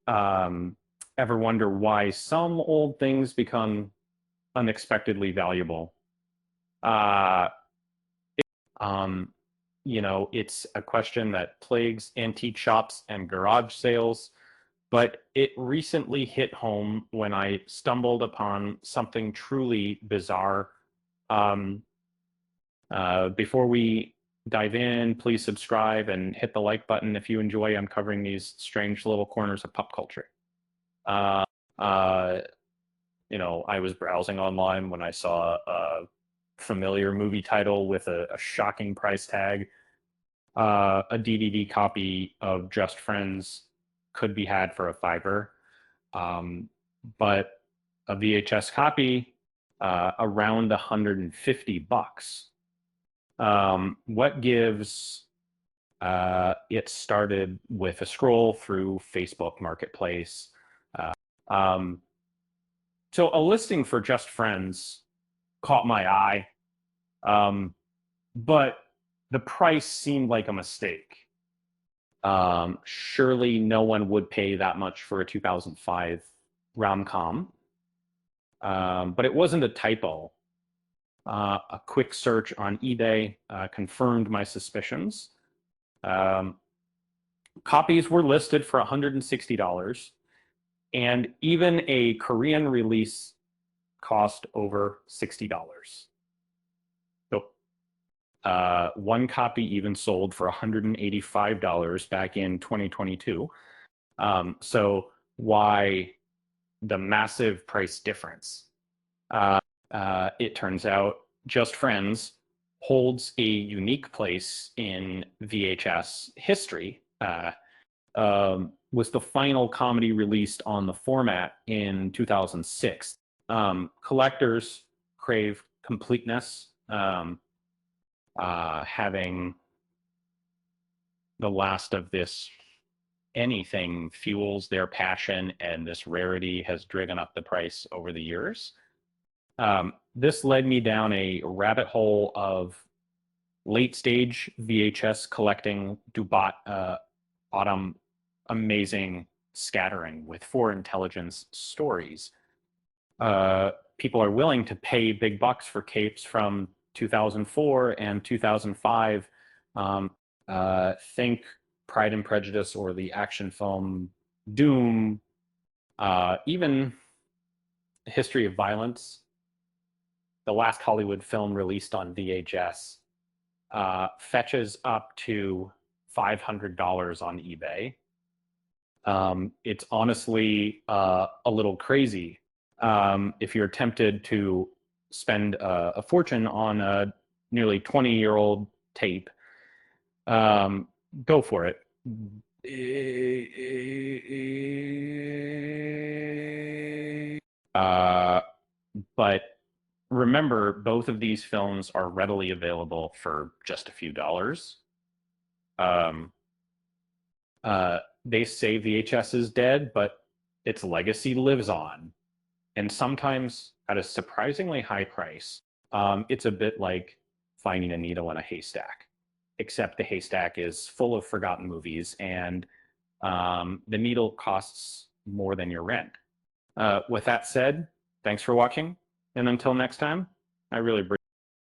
ever wonder why some old things become unexpectedly valuable? Uh, um, it's a question that plagues antique shops and garage sales, but it recently hit home when I stumbled upon something truly bizarre. Um, Before we dive in, please subscribe and hit the like button if you enjoy uncovering these strange little corners of pop culture. Uh, uh, I was browsing online when I saw a familiar movie title with a shocking price tag. A DVD copy of Just Friends could be had for a fiver, um, but a VHS copy around $150. What gives it started with a scroll through Facebook Marketplace. Um, so a listing for Just Friends caught my eye, but the price seemed like a mistake. Surely no one would pay that much for a 2005 rom-com, but it wasn't a typo. A quick search on eBay confirmed my suspicions. Um, Copies were listed for $160, and even a Korean release cost over $60. So one copy even sold for $185 back in 2022. So why the massive price difference? It turns out Just Friends holds a unique place in VHS history. Was the final comedy released on the format in 2006. Collectors crave completeness. Having the last of this anything fuels their passion, and this rarity has driven up the price over the years. This led me down a rabbit hole of late stage VHS collecting, Dubat Autumn, amazing scattering with for intelligence stories. People are willing to pay big bucks for capes from 2004 and 2005. Think Pride and Prejudice or the action film Doom, even History of Violence, the last Hollywood film released on VHS, fetches up to $500 on eBay. It's honestly a little crazy. If you're tempted to spend a fortune on a nearly 20-year-old tape, go for it. Uh, but remember, both of these films are readily available for just a few dollars. Um, they say VHS is dead, but its legacy lives on, and sometimes at a surprisingly high price. It's a bit like finding a needle in a haystack, except the haystack is full of forgotten movies, and the needle costs more than your rent. With that said, thanks for watching, and until next time, I really appreciate